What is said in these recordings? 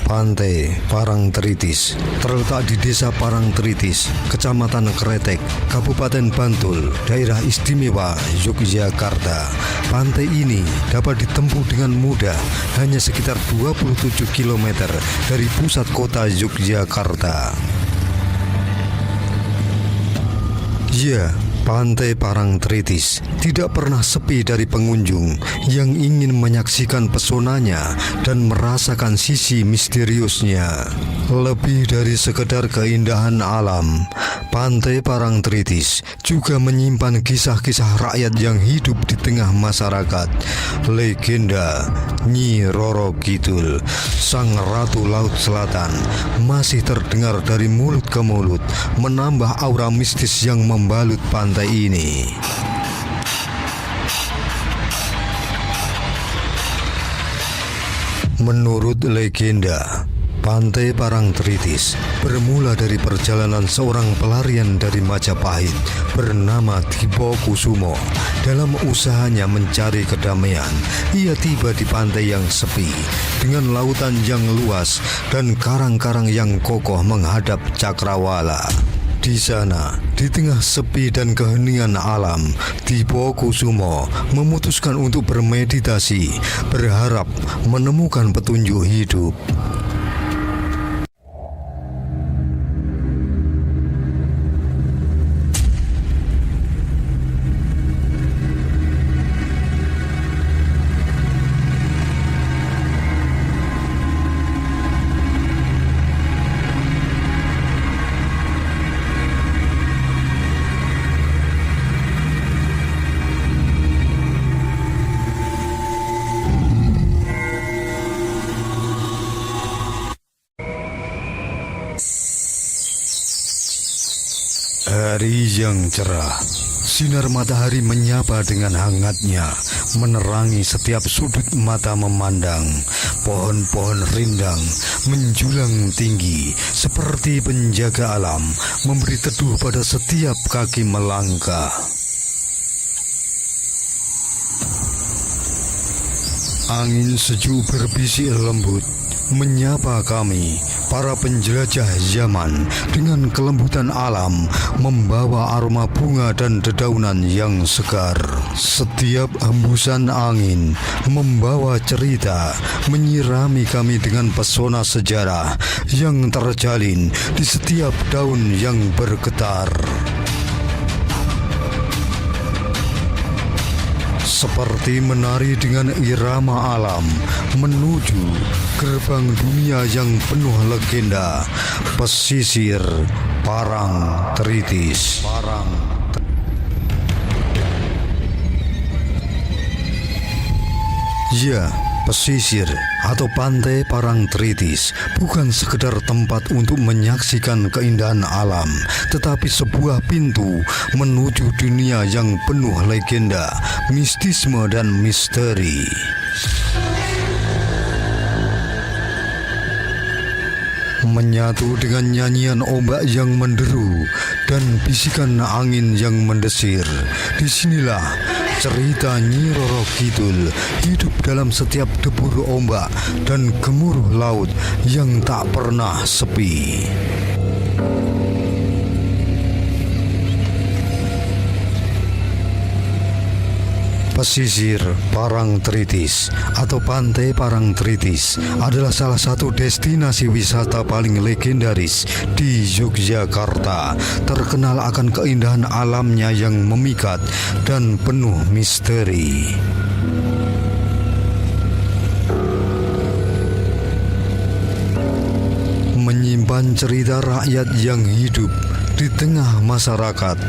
Pantai Parangtritis terletak di Desa Parangtritis, Kecamatan Kretek, Kabupaten Bantul, Daerah Istimewa Yogyakarta. Pantai ini dapat ditempuh dengan mudah, hanya sekitar 27 km dari pusat kota Yogyakarta. Ya, Pantai Parangtritis tidak pernah sepi dari pengunjung yang ingin menyaksikan pesonanya dan merasakan sisi misteriusnya. Lebih dari sekedar keindahan alam, Pantai Parangtritis juga menyimpan kisah-kisah rakyat yang hidup di tengah masyarakat. Legenda Nyi Roro Kidul, Sang Ratu Laut Selatan, masih terdengar dari mulut ke mulut, menambah aura mistis yang membalut pantai ini. Menurut legenda, Pantai Parangtritis bermula dari perjalanan seorang pelarian dari Majapahit bernama Dipo Kusumo. Dalam usahanya mencari kedamaian, ia tiba di pantai yang sepi dengan lautan yang luas dan karang-karang yang kokoh menghadap cakrawala. Di sana, di tengah sepi dan keheningan alam, Dipo Kusumo memutuskan untuk bermeditasi, berharap menemukan petunjuk hidup. Hari yang cerah, sinar matahari menyapa dengan hangatnya, menerangi setiap sudut mata memandang. Pohon-pohon rindang menjulang tinggi seperti penjaga alam, memberi teduh pada setiap kaki melangkah. Angin sejuk berbisik lembut menyapa kami, para penjelajah zaman, dengan kelembutan alam, membawa aroma bunga dan dedaunan yang segar. Setiap hembusan angin membawa cerita, menyirami kami dengan pesona sejarah yang terjalin di setiap daun yang bergetar. Seperti menari dengan irama alam menuju gerbang dunia yang penuh legenda, pesisir Parangtritis. Ya, pesisir atau Pantai Parangtritis bukan sekedar tempat untuk menyaksikan keindahan alam, tetapi sebuah pintu menuju dunia yang penuh legenda, mistisme dan misteri. Menyatu dengan nyanyian ombak yang menderu dan bisikan angin yang mendesir, disinilah cerita Nyi Roro Kidul hidup dalam setiap debur ombak dan gemuruh laut yang tak pernah sepi. Pesisir Parangtritis atau Pantai Parangtritis adalah salah satu destinasi wisata paling legendaris di Yogyakarta, terkenal akan keindahan alamnya yang memikat dan penuh misteri. Menyimpan cerita rakyat yang hidup di tengah masyarakat,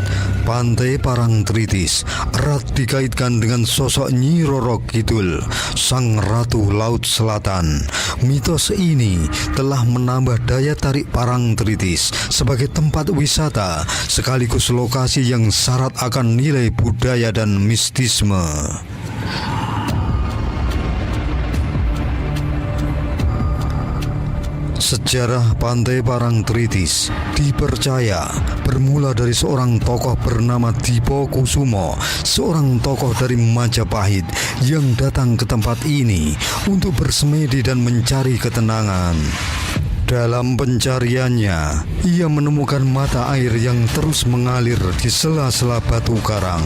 Pantai Parangtritis erat dikaitkan dengan sosok Nyi Roro Kidul, Sang Ratu Laut Selatan. Mitos ini telah menambah daya tarik Parangtritis sebagai tempat wisata sekaligus lokasi yang syarat akan nilai budaya dan mistisme. Sejarah Pantai Parangtritis dipercaya bermula dari seorang tokoh bernama Dipo Kusumo, seorang tokoh dari Majapahit yang datang ke tempat ini untuk bersemedi dan mencari ketenangan. Dalam pencariannya, ia menemukan mata air yang terus mengalir di sela-sela batu karang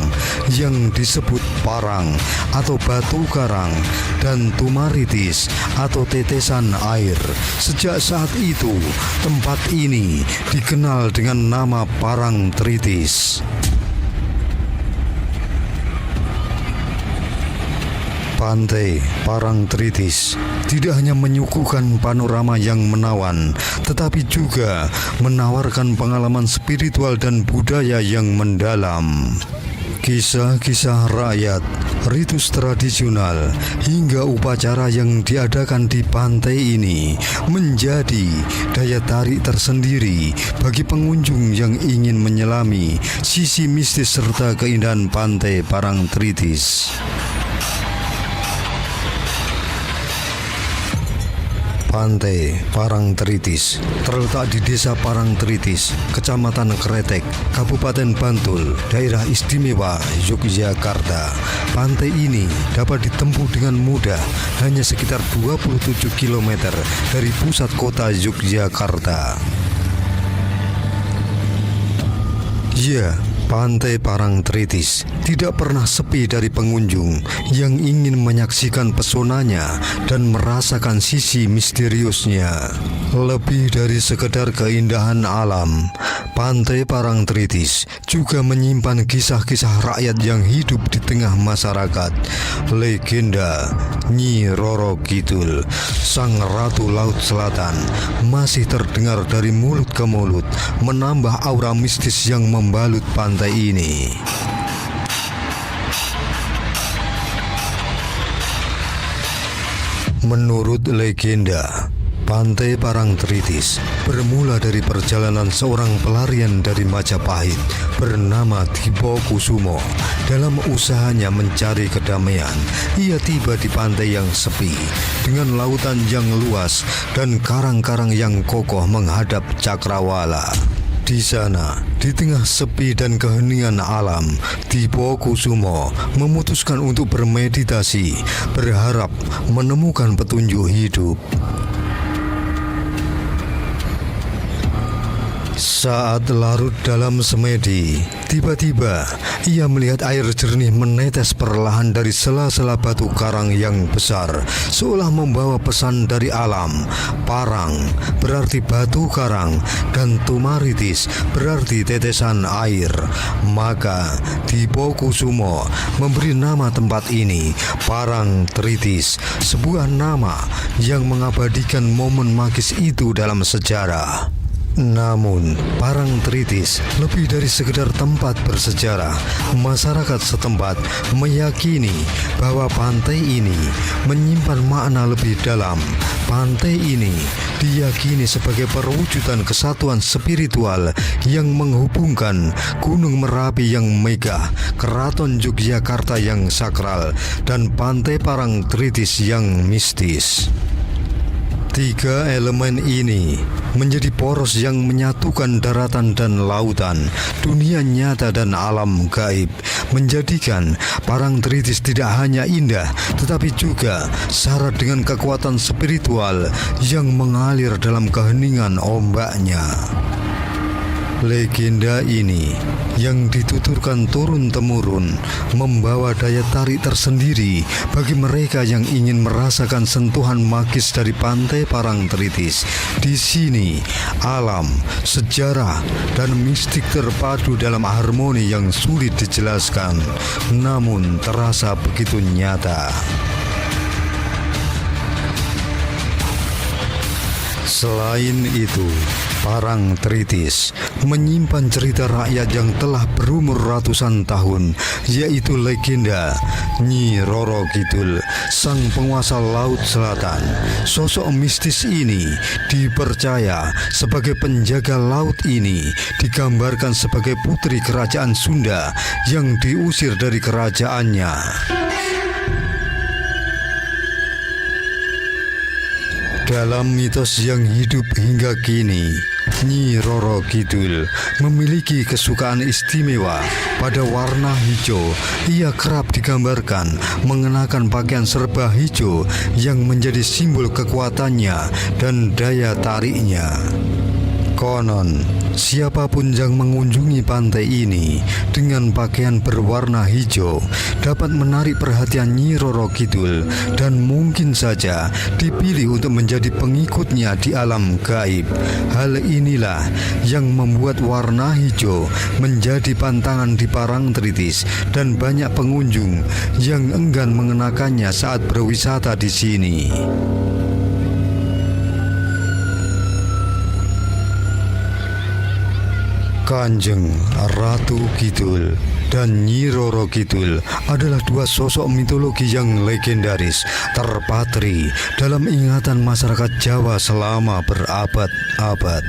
yang disebut parang atau batu karang dan tumaritis atau tetesan air. Sejak saat itu, tempat ini dikenal dengan nama Parangtritis. Pantai Parangtritis tidak hanya menyuguhkan panorama yang menawan, tetapi juga menawarkan pengalaman spiritual dan budaya yang mendalam. Kisah-kisah rakyat, ritus tradisional, hingga upacara yang diadakan di pantai ini menjadi daya tarik tersendiri bagi pengunjung yang ingin menyelami sisi mistis serta keindahan Pantai Parangtritis. Pantai Parangtritis terletak di Desa Parangtritis, Kecamatan Kretek, Kabupaten Bantul, Daerah Istimewa Yogyakarta. Pantai ini dapat ditempuh dengan mudah, hanya sekitar 27 km dari pusat kota Yogyakarta. Ya, Pantai Parangtritis tidak pernah sepi dari pengunjung yang ingin menyaksikan pesonanya dan merasakan sisi misteriusnya. Lebih dari sekedar keindahan alam, Pantai Parangtritis juga menyimpan kisah-kisah rakyat yang hidup di tengah masyarakat. Legenda Nyi Roro Kidul, Sang Ratu Laut Selatan, masih terdengar dari mulut ke mulut, menambah aura mistis yang membalut pantai ini. Menurut legenda, Pantai Parangtritis bermula dari perjalanan seorang pelarian dari Majapahit bernama Dipo Kusumo. Dalam usahanya mencari kedamaian, ia tiba di pantai yang sepi dengan lautan yang luas dan karang-karang yang kokoh menghadap cakrawala. Di sana, di tengah sepi dan keheningan alam, Dipo Kusumo memutuskan untuk bermeditasi, berharap menemukan petunjuk hidup. Saat larut dalam semedi, tiba-tiba ia melihat air jernih menetes perlahan dari sela-sela batu karang yang besar, seolah membawa pesan dari alam. Parang berarti batu karang dan tumaritis berarti tetesan air. Maka Dipo Kusumo memberi nama tempat ini Parangtritis, sebuah nama yang mengabadikan momen magis itu dalam sejarah. Namun, Parangtritis lebih dari sekedar tempat bersejarah. Masyarakat setempat meyakini bahwa pantai ini menyimpan makna lebih dalam. Pantai ini diyakini sebagai perwujudan kesatuan spiritual yang menghubungkan Gunung Merapi yang megah, Keraton Yogyakarta yang sakral, dan Pantai Parangtritis yang mistis. Tiga elemen ini menjadi poros yang menyatukan daratan dan lautan, dunia nyata dan alam gaib, menjadikan Parangtritis tidak hanya indah, tetapi juga syarat dengan kekuatan spiritual yang mengalir dalam keheningan ombaknya. Legenda ini yang dituturkan turun-temurun membawa daya tarik tersendiri bagi mereka yang ingin merasakan sentuhan magis dari Pantai Parangtritis. Di sini, alam, sejarah, dan mistik terpadu dalam harmoni yang sulit dijelaskan, namun terasa begitu nyata. Selain itu, Parangtritis menyimpan cerita rakyat yang telah berumur ratusan tahun, yaitu legenda Nyi Roro Kidul, sang penguasa Laut Selatan. Sosok mistis ini dipercaya sebagai penjaga laut ini digambarkan sebagai putri kerajaan Sunda yang diusir dari kerajaannya. Dalam mitos yang hidup hingga kini, Nyi Roro Kidul memiliki kesukaan istimewa pada warna hijau. Ia kerap digambarkan mengenakan pakaian serba hijau yang menjadi simbol kekuatannya dan daya tariknya. Konon, siapapun yang mengunjungi pantai ini dengan pakaian berwarna hijau dapat menarik perhatian Nyi Roro Kidul dan mungkin saja dipilih untuk menjadi pengikutnya di alam gaib. Hal inilah yang membuat warna hijau menjadi pantangan di Parangtritis dan banyak pengunjung yang enggan mengenakannya saat berwisata di sini. Kanjeng Ratu Kidul dan Nyi Roro Kidul adalah dua sosok mitologi yang legendaris, terpatri dalam ingatan masyarakat Jawa selama berabad-abad.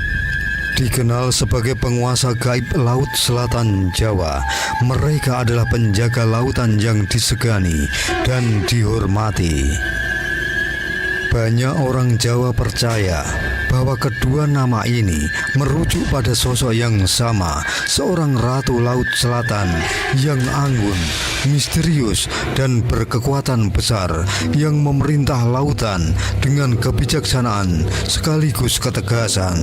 Dikenal sebagai penguasa gaib Laut Selatan Jawa, mereka adalah penjaga lautan yang disegani dan dihormati. Banyak orang Jawa percaya bahwa kedua nama ini merujuk pada sosok yang sama, seorang Ratu Laut Selatan yang anggun, misterius, dan berkekuatan besar yang memerintah lautan dengan kebijaksanaan sekaligus ketegasan.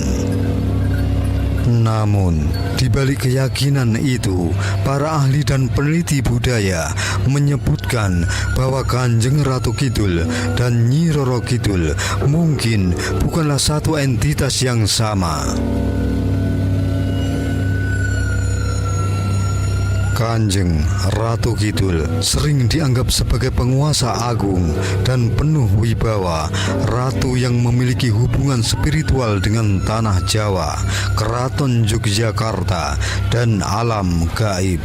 Namun, di balik keyakinan itu, para ahli dan peneliti budaya menyebutkan bahwa Kanjeng Ratu Kidul dan Nyi Roro Kidul mungkin bukanlah satu entitas yang sama. Kanjeng Ratu Kidul sering dianggap sebagai penguasa agung dan penuh wibawa, ratu yang memiliki hubungan spiritual dengan tanah Jawa, Keraton Yogyakarta, dan alam gaib.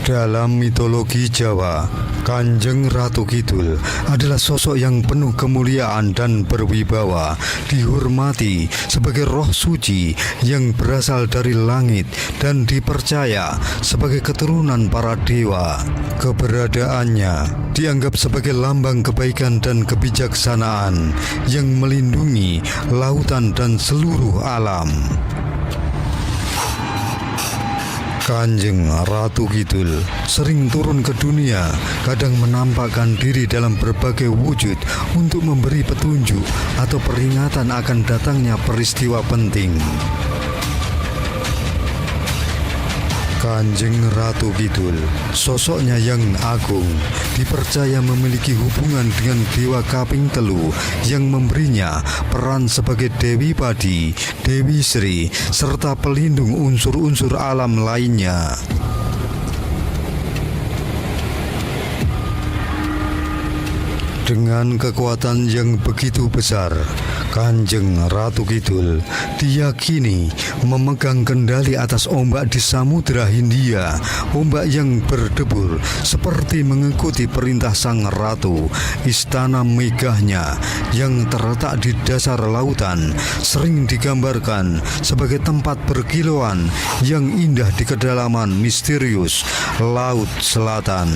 Dalam mitologi Jawa, Kanjeng Ratu Kidul adalah sosok yang penuh kemuliaan dan berwibawa, dihormati sebagai roh suci yang berasal dari langit dan dipercaya sebagai keturunan para dewa. Keberadaannya dianggap sebagai lambang kebaikan dan kebijaksanaan yang melindungi lautan dan seluruh alam. Kanjeng Ratu Kidul sering turun ke dunia, kadang menampakkan diri dalam berbagai wujud untuk memberi petunjuk atau peringatan akan datangnya peristiwa penting. Kanjeng Ratu Kidul, sosoknya yang agung, dipercaya memiliki hubungan dengan Dewa Kaping Telu yang memberinya peran sebagai Dewi Padi, Dewi Sri, serta pelindung unsur-unsur alam lainnya. Dengan kekuatan yang begitu besar, Kanjeng Ratu Kidul diyakini memegang kendali atas ombak di Samudra Hindia, ombak yang berdebur seperti mengikuti perintah sang ratu. Istana megahnya yang terletak di dasar lautan sering digambarkan sebagai tempat berkilauan yang indah di kedalaman misterius Laut Selatan.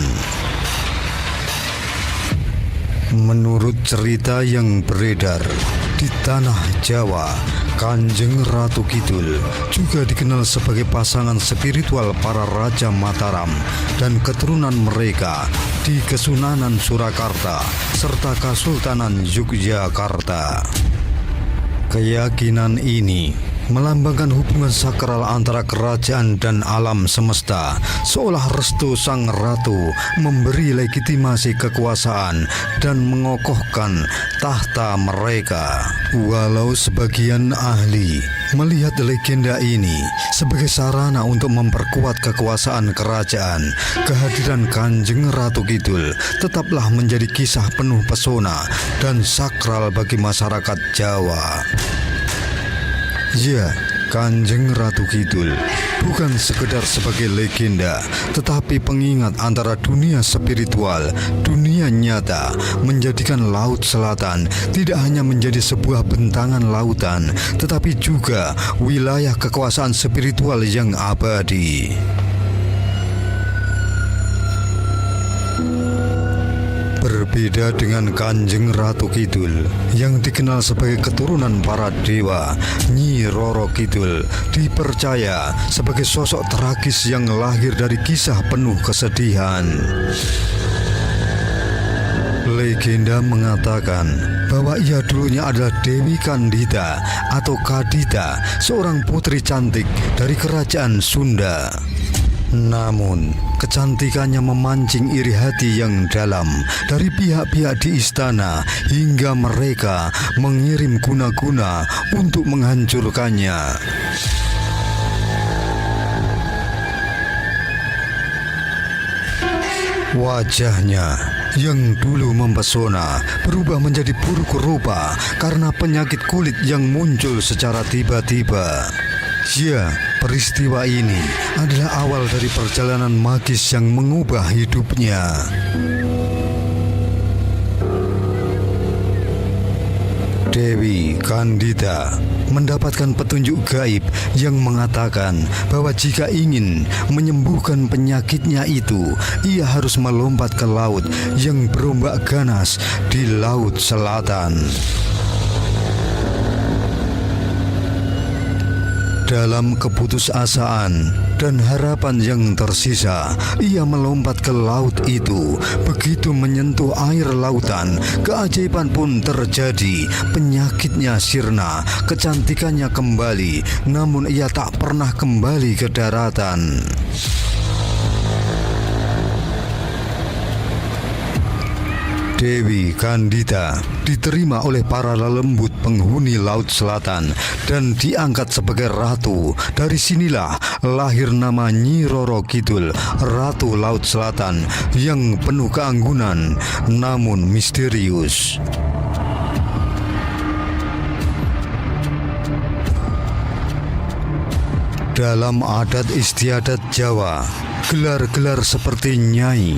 Menurut cerita yang beredar di tanah Jawa, Kanjeng Ratu Kidul juga dikenal sebagai pasangan spiritual para Raja Mataram dan keturunan mereka di Kesunanan Surakarta serta Kesultanan Yogyakarta. Keyakinan ini melambangkan hubungan sakral antara kerajaan dan alam semesta, seolah restu sang ratu memberi legitimasi kekuasaan dan mengokohkan tahta mereka. Walau sebagian ahli melihat legenda ini sebagai sarana untuk memperkuat kekuasaan kerajaan, kehadiran Kanjeng Ratu Kidul tetaplah menjadi kisah penuh pesona dan sakral bagi masyarakat Jawa. Ya, Kanjeng Ratu Kidul bukan sekedar sebagai legenda, tetapi pengingat antara dunia spiritual, dunia nyata, menjadikan Laut Selatan tidak hanya menjadi sebuah bentangan lautan, tetapi juga wilayah kekuasaan spiritual yang abadi. Berbeda dengan Kanjeng Ratu Kidul yang dikenal sebagai keturunan para dewa, Nyi Roro Kidul dipercaya sebagai sosok tragis yang lahir dari kisah penuh kesedihan. Legenda mengatakan bahwa ia dulunya adalah Dewi Kandita atau Kadita, seorang putri cantik dari kerajaan Sunda. Namun, kecantikannya memancing iri hati yang dalam dari pihak-pihak di istana hingga mereka mengirim guna-guna untuk menghancurkannya. Wajahnya yang dulu mempesona berubah menjadi buruk rupa karena penyakit kulit yang muncul secara tiba-tiba. Ya, peristiwa ini adalah awal dari perjalanan magis yang mengubah hidupnya. Dewi Kandita mendapatkan petunjuk gaib yang mengatakan bahwa jika ingin menyembuhkan penyakitnya itu, ia harus melompat ke laut yang berombak ganas di Laut Selatan. Dalam keputusasaan dan harapan yang tersisa, ia melompat ke laut itu. Begitu menyentuh air lautan, keajaiban pun terjadi. Penyakitnya sirna, kecantikannya kembali, namun ia tak pernah kembali ke daratan. Dewi Kandita diterima oleh para lelembut penghuni Laut Selatan dan diangkat sebagai ratu. Dari sinilah lahir nama Nyi Roro Kidul, Ratu Laut Selatan yang penuh keanggunan namun misterius. Dalam adat istiadat Jawa, gelar-gelar seperti Nyai,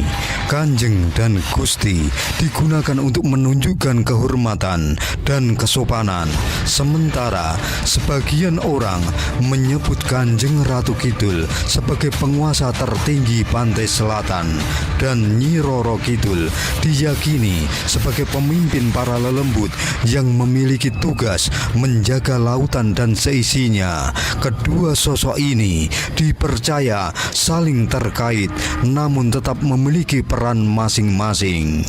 Kanjeng, dan Gusti digunakan untuk menunjukkan kehormatan dan kesopanan. Sementara sebagian orang menyebut Kanjeng Ratu Kidul sebagai penguasa tertinggi pantai selatan, dan Nyi Roro Kidul diyakini sebagai pemimpin para lelembut yang memiliki tugas menjaga lautan dan seisinya. Kedua sosok ini dipercaya saling terkait namun tetap memiliki peran masing-masing.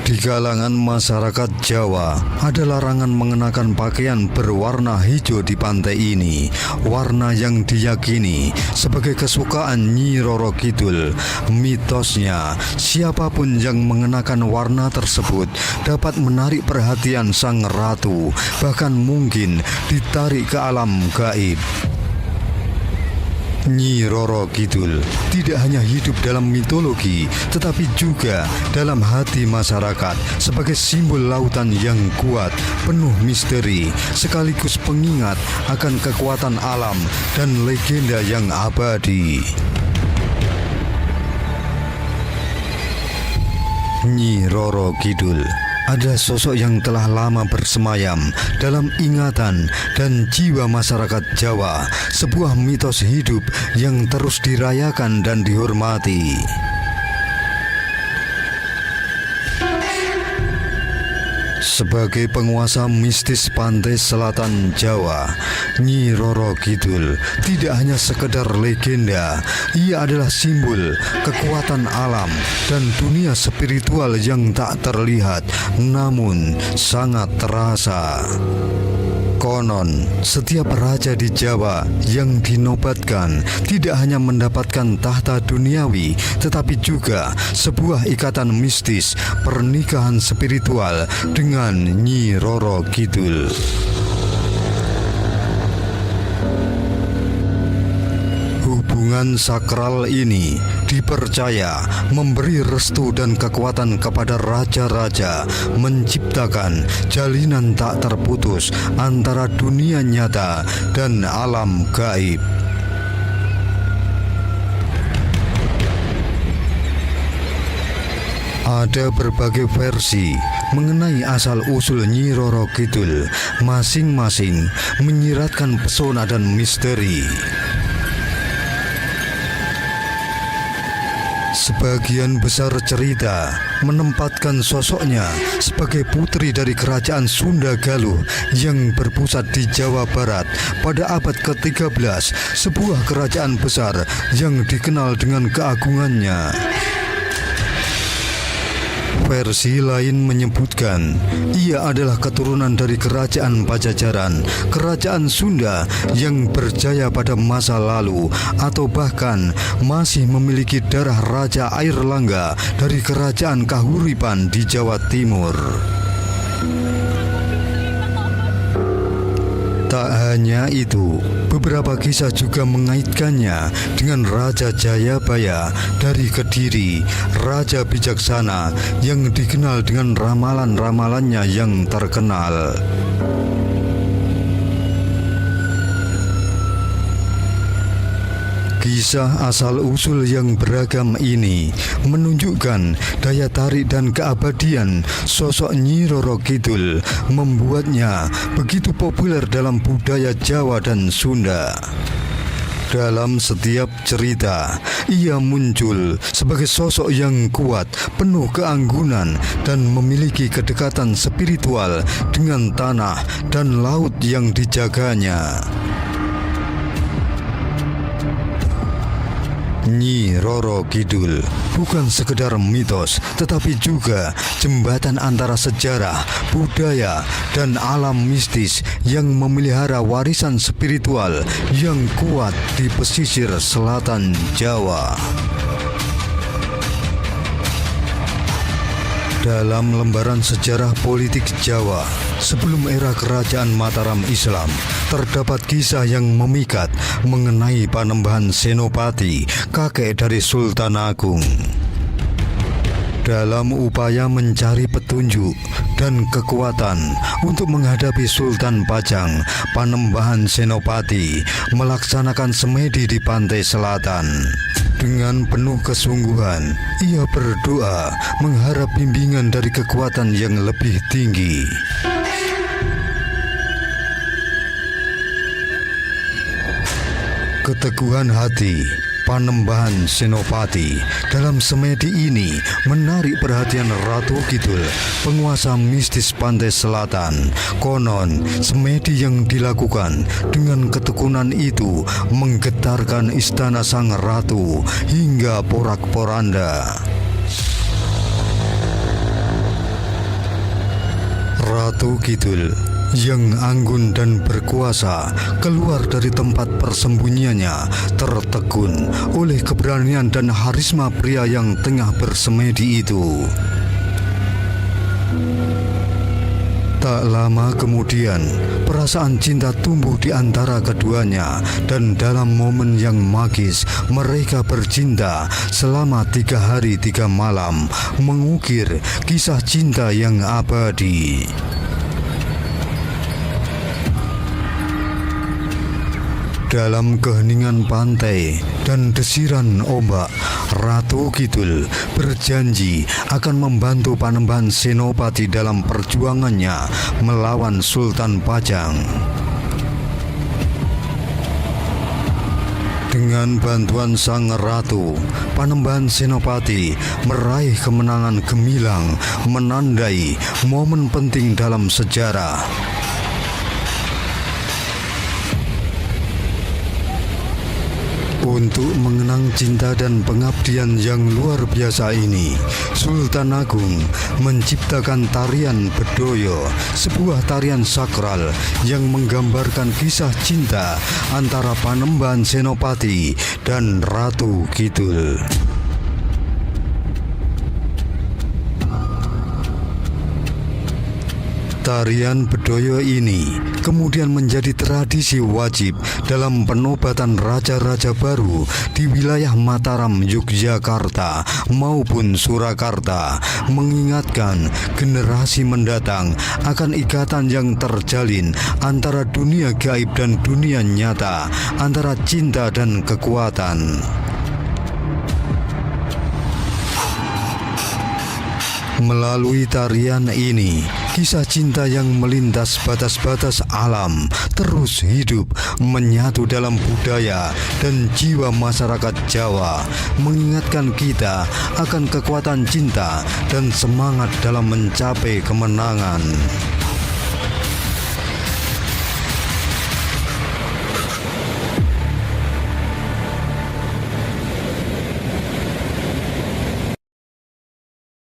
Di kalangan masyarakat Jawa, ada larangan mengenakan pakaian berwarna hijau di pantai ini, warna yang diyakini sebagai kesukaan Nyi Roro Kidul. Mitosnya, siapapun yang mengenakan warna tersebut dapat menarik perhatian sang ratu, bahkan mungkin ditarik ke alam gaib. Nyi Roro Kidul tidak hanya hidup dalam mitologi, tetapi juga dalam hati masyarakat sebagai simbol lautan yang kuat, penuh misteri, sekaligus pengingat akan kekuatan alam dan legenda yang abadi. Nyi Roro Kidul adalah sosok yang telah lama bersemayam dalam ingatan dan jiwa masyarakat Jawa, sebuah mitos hidup yang terus dirayakan dan dihormati. Sebagai penguasa mistis pantai selatan Jawa, Nyi Roro Kidul tidak hanya sekedar legenda, ia adalah simbol kekuatan alam dan dunia spiritual yang tak terlihat namun sangat terasa. Konon, setiap raja di Jawa yang dinobatkan tidak hanya mendapatkan tahta duniawi, tetapi juga sebuah ikatan mistis, pernikahan spiritual dengan Nyi Roro Kidul. Hubungan sakral ini dipercaya memberi restu dan kekuatan kepada raja-raja, menciptakan jalinan tak terputus antara dunia nyata dan alam gaib. Ada berbagai versi mengenai asal-usul Nyi Roro Kidul, masing-masing menyiratkan pesona dan misteri. Sebagian besar cerita menempatkan sosoknya sebagai putri dari kerajaan Sunda Galuh yang berpusat di Jawa Barat pada abad ke-13, sebuah kerajaan besar yang dikenal dengan keagungannya. Versi lain menyebutkan ia adalah keturunan dari kerajaan Pajajaran, kerajaan Sunda yang berjaya pada masa lalu, atau bahkan masih memiliki darah Raja Airlangga dari kerajaan Kahuripan di Jawa Timur. Tak hanya itu, beberapa kisah juga mengaitkannya dengan Raja Jayabaya dari Kediri, raja bijaksana yang dikenal dengan ramalan-ramalannya yang terkenal. Kisah asal-usul yang beragam ini menunjukkan daya tarik dan keabadian sosok Nyi Roro Kidul, membuatnya begitu populer dalam budaya Jawa dan Sunda. Dalam setiap cerita, ia muncul sebagai sosok yang kuat, penuh keanggunan, dan memiliki kedekatan spiritual dengan tanah dan laut yang dijaganya. Nyi Roro Kidul bukan sekedar mitos, tetapi juga jembatan antara sejarah, budaya, dan alam mistis yang memelihara warisan spiritual yang kuat di pesisir selatan Jawa. Dalam lembaran sejarah politik Jawa sebelum era kerajaan Mataram Islam, terdapat kisah yang memikat mengenai Panembahan Senopati, kakek dari Sultan Agung. Dalam upaya mencari petunjuk dan kekuatan untuk menghadapi Sultan Pajang, Panembahan Senopati melaksanakan semedi di pantai selatan. Dengan penuh kesungguhan, ia berdoa mengharap bimbingan dari kekuatan yang lebih tinggi. Keteguhan hati Panembahan Senopati dalam semedi ini menarik perhatian Ratu Kidul, penguasa mistis pantai selatan. Konon, semedi yang dilakukan dengan ketekunan itu menggetarkan istana sang ratu hingga porak-poranda. Ratu Kidul yang anggun dan berkuasa keluar dari tempat persembunyiannya, tertegun oleh keberanian dan harisma pria yang tengah bersemedi itu. Tak lama kemudian, perasaan cinta tumbuh di antara keduanya, dan dalam momen yang magis, mereka bercinta selama 3 hari 3 malam, mengukir kisah cinta yang abadi. Dalam keheningan pantai dan desiran ombak, Ratu Kidul berjanji akan membantu Panembahan Senopati dalam perjuangannya melawan Sultan Pajang. Dengan bantuan sang ratu, Panembahan Senopati meraih kemenangan gemilang, menandai momen penting dalam sejarah. Untuk mengenang cinta dan pengabdian yang luar biasa ini, Sultan Agung menciptakan tarian Bedoyo, sebuah tarian sakral yang menggambarkan kisah cinta antara Panembahan Senopati dan Ratu Kidul. Tarian Bedoyo ini kemudian menjadi tradisi wajib dalam penobatan raja-raja baru di wilayah Mataram, Yogyakarta maupun Surakarta, mengingatkan generasi mendatang akan ikatan yang terjalin antara dunia gaib dan dunia nyata, antara cinta dan kekuatan. Melalui tarian ini, kisah cinta yang melintas batas-batas alam terus hidup menyatu dalam budaya dan jiwa masyarakat Jawa, mengingatkan kita akan kekuatan cinta dan semangat dalam mencapai kemenangan.